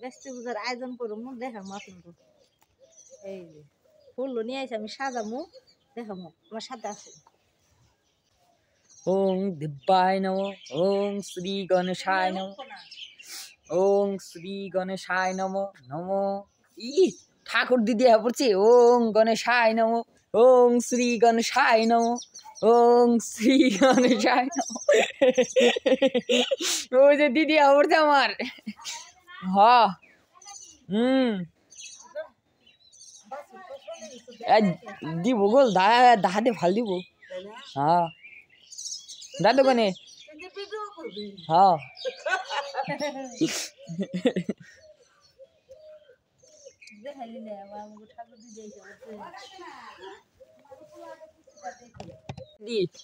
ব্যস্ত পূজার আয়োজন করুম দেখামো আপনাকে। এই যে ফুল নিয়ে আইছি আমি সাজামু, দেখামো আমার সাথে আছে। ওং দিব্যায় নমঃ ওং শ্রী গণেশায় নমঃ ওং শ্রী গণেশায় নমঃ নমঃ। ই ঠাকুর দিদি পড়ছি ওং গণেশায় নমঃ ওং শ্রী গণেশায় নমঃ ওং শ্রী গণেশায় নমঃ। ওই যে দিদি পড়ছে আমার। হ দিব গোল দাহাতে ভাল দিব। হ্যাঁ দাদু কোনে হ্যাঁ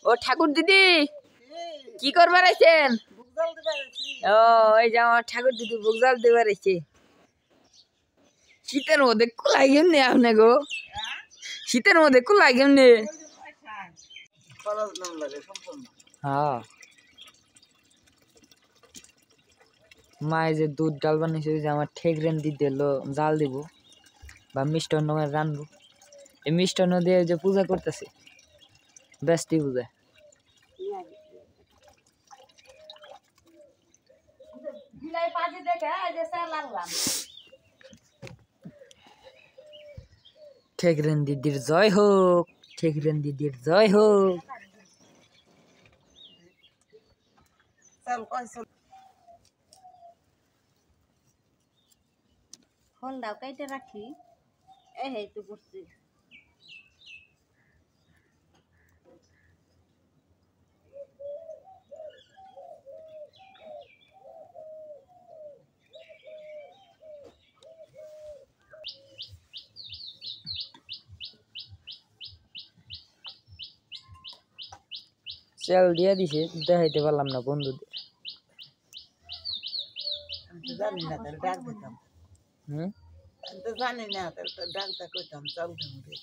ও ঠাকুর দিদি কি করবার আছেন? ও এই যে আমার ঠাকুর দিদি বুক জল দেবার আছে। শীতের মধ্যে কুলাই কেমনে আপনি গো? শীতের মধ্যে কুলাই কেমনে? হ্যাঁ মায়ে যে দুধ ডাল বানিয়েছে যে আমার ঠেকরেন দিতে জাল দিব বা মিষ্টান্ন রানবো। এই মিষ্টান্ন দিয়ে যে পূজা করতেছে ব্যস্তি পূজা। ঠেকরেন দিদির জয় হোক, ঠেকরেন দিদির জয় হোক। ফলটাও কাইটে রাখি, এই তো করছি। চাল দিয়ে দিছে দেখাইতে পারলাম না বন্ধুদের। জানি না তাহলে ডাক দিতাম। হুম আমি তো জানি না তাহলে তো ডাকটা করতাম চাল দিয়ে।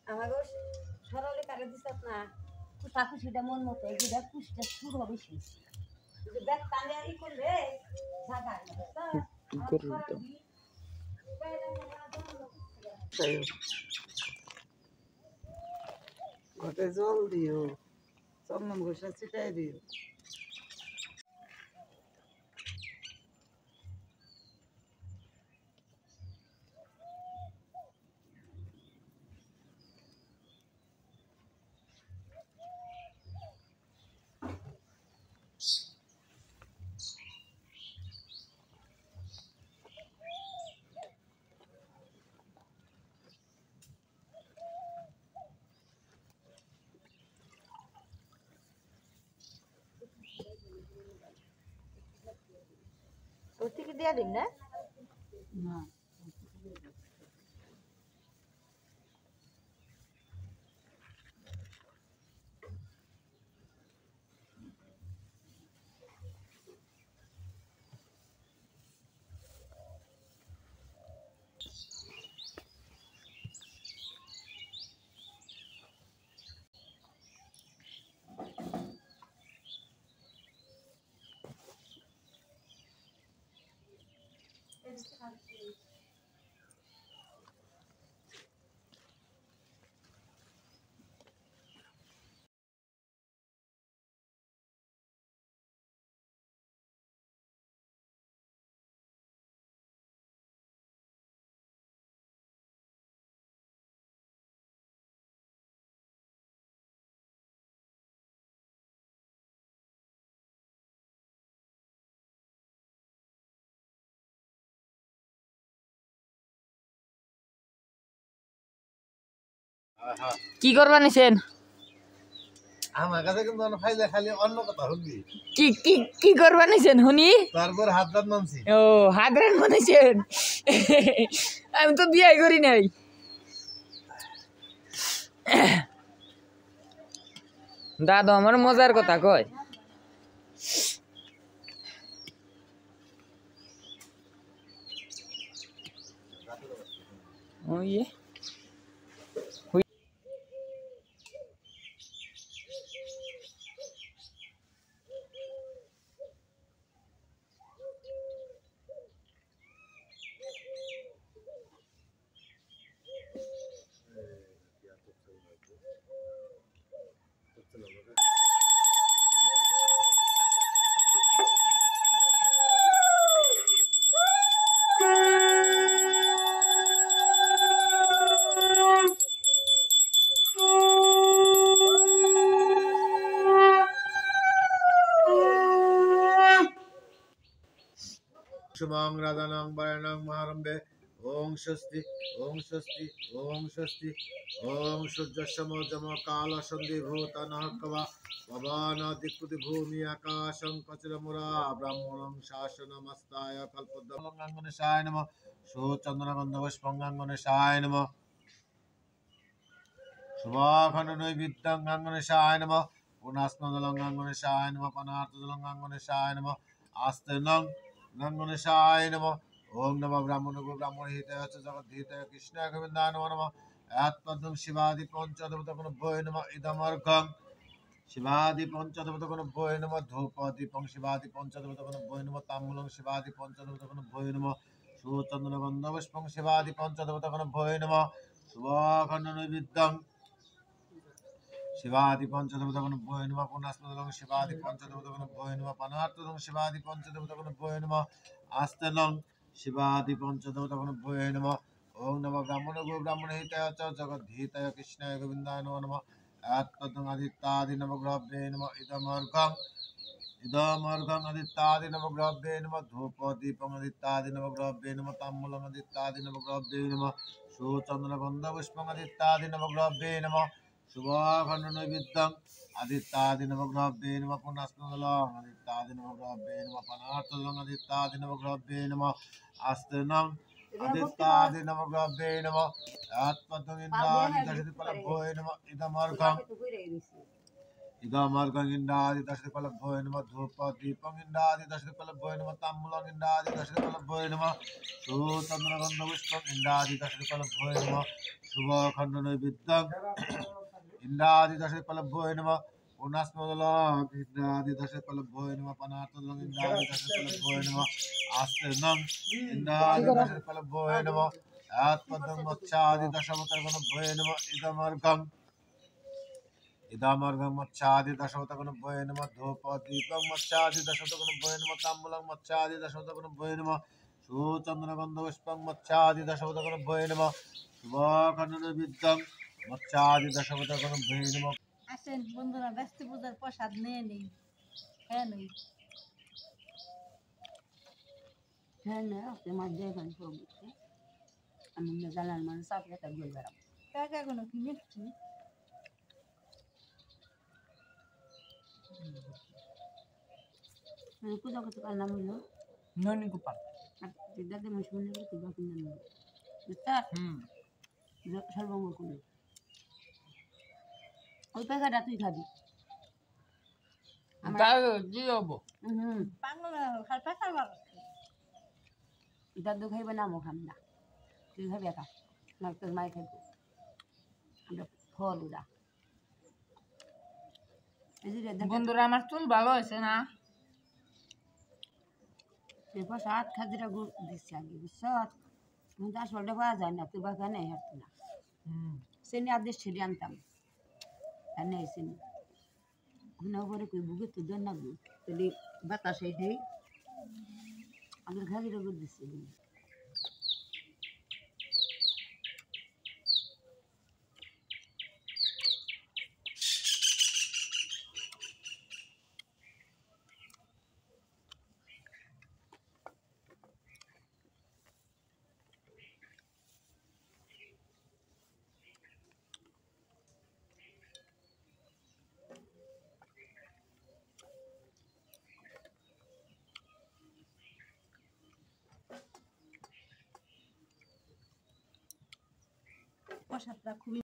আমাকে সরলে কারে দিস না কুটা খুশিটা মন মতো যেটা খুশিটা শুরু হবে বেশি দেখ কানে ই করলে জায়গা ঘটে জল দিও, চন্দন ঘষা ছিটাই দিও। তোর থেকে দিয়া দিন না না কি করবা নিছেন? আমার কাছে কিন্তু ফাইলে খালি অন্য কথা শুনবি কি কি কি করবা নিছেন হুনি তারপর হাত রাত নামছি ও হাদরান বানাইছেন আমি তো বিয়ে করি নাই দাদু আমার মজার কথা কয় ওই শুভং রাধানং বরণং মহারম্ভে ওং স্বস্তি ওং স্বস্তি ওং স্বস্তি ওং সূর্যসমোজম কাল সন্ধি ভূতনঃ কবা ভবান দিক্কুতি ভূমি আকাশং কচরমুরা ব্রাহ্মণং শাসনমস্তায় কল্পদ্মঙ্গাঙ্গনেশায় নমঃ সুচন্দ্রগন্ধপুষ্পঙ্গাঙ্গনেশায় নমঃ শুভাখণ্ডনৈবিদ্যাঙ্গাঙ্গনেশায় নমঃ পুনাস্মদলঙ্গাঙ্গনেশায় নমঃ পনার্থদলঙ্গাঙ্গনেশায় নমঃ আস্তেনং গঙ্গনেশায় নমঃ ওম নমঃ ব্রাহ্মণ গো ব্রাহ্মণ হিতায় চ জগদ্ধিতায় কৃষ্ণায় গোবিন্দায় নমো নমঃ আত্মদং শিবাদি পঞ্চদেবতাগণভ্যো নমঃ ইদমর্ঘং শিবাদি পঞ্চদেবতাগণভ্যো নমঃ ধূপদীপং শিবাদি পঞ্চদেবতাগণভ্যো নমঃ তাম্বূলং শিবাদি পঞ্চদেবতাগণভ্যো নমঃ সুচন্দনগন্ধপুষ্পং শিবাদি পঞ্চদেবতাগণভ্যো নমঃ শুভাখণ্ডনৈবিদ্যং শিবাদি পঞ্চদেবতাগণভ্যো নমঃ পুনাস্মদলং শিবাদি পঞ্চদেবতাগণভ্যো নমঃ পানার্থদং শিবাদি পঞ্চদেবতাগণভ্যো নমঃ আস্তেনং শিবাদি পঞ্চদেবতাগণভ্যো নমঃ ওম নমঃ ব্রাহ্মণ গো ব্রাহ্মণ হিতায় চ জগদ্ধিতায় কৃষ্ণায় গোবিন্দায় নমো নমঃ আত্মদং আদিত্যাদি নবগ্রহভ্যে নমঃ ইদমর্ঘং আদিত্যাদি নবগ্রহভ্যে নমঃ ধূপদীপং আদিত্যাদি নবগ্রহভ্যে নমঃ তাম্বূলং আদিত্যাদি নবগ্রহভ্যে নমঃ সুচন্দনগন্ধপুষ্পং আদিত্যাদি নবগ্রহভ্যে নমঃ শুভাখণ্ডনৈবিদ্যং আদিত্যাদি নবগ্রহভ্যে নমঃ পুনাস্মদলং আদিত্যাদি নবগ্রহভ্যে নমঃ পনার্থদলং আদিত্যাদি নবগ্রহভ্যে নমঃ আস্তেনং আদিত্যাদি নবগ্রহভ্যে নমঃ আত্মদং ইন্দ্রাদি দশদিকলভ্যো নমঃ ইদমর্ঘং ইদমর্ঘং ইন্দ্রাদি দশদিকলভ্যো নমঃ ধূপদীপং ইন্দ্রাদি দশদিকলভ্যো নমঃ তাম্বূলং ইন্দ্রাদি দশদিকলভ্যো নমঃ সুচন্দ্রগন্ধপুষ্পং ইন্দ্রাদি দশদিকলভ্যো নমঃ শুভখণ্ডনৈবিদ্যং ইন্দ্রাদি দশদিকলভ্যো নমঃ পুনাস্মদলং ইন্দ্রাদি দশদিকলভ্যো নমঃ পনার্থদলং ইন্দ্রাদি দশদিকলভ্যো নমঃ আস্তেনং ইন্দ্রাদি দশদিকলভ্যো নমঃ আত্মদং মৎস্যাদি দশাবতারগণভ্যো নমঃ ইদমর্ঘং মৎস্যাদি দশাবতারগণভ্যো নমঃ ধূপদীপং মৎস্যাদি দশাবতারগণভ্যো নমঃ তাম্বূলং মৎস্যাদি দশাবতারগণভ্যো নমঃ সুচন্দনগন্ধপুষ্পং মৎস্যাদি দশাবতারগণভ্যো নমঃ শুভাখণ্ডনৈবিদ্যং মৎস্যাদি দশাবতারগণভ্যো নমঃ আসেন বন্ধুরা ব্যস্ত পূজার প্রসাদ নিয়ে নেই হ্যাঁ নেই হ্যাঁ না আপনি মাছ দিয়ে খান সবজি আমি জানার মানুষ আপনি একটা গোল বেড়াবো টাকা কোনো কি মিষ্টি পূজা করতে কার নাম হলো ননি গোপাল দাদা মশমনে করতে বাকি নাম হলো বুঝতা সর্বমঙ্গল করলো ওই টাকাটা তুই খাবি কি হবো দাদু খাইবে না আমও খাম না তুই খাবি একা না তোর মাই খাইব আমরা ফল ওরা বন্ধুরা আমার চুল ভালো হয়েছে না এরপর সাত খাজিরা গুড় দিচ্ছে আগে বুঝছ কিন্তু আসলটা পাওয়া যায় না তুই বাঘা নেই হাঁটতো না সেনি আদেশ ছেড়ে আনতাম আর নেই সেনি না করে কই বুকে তো দেন না গো তাহলে বাতাসে দেই আগের খাজিরা গুড় দিচ্ছে প্রসাদটা খুবই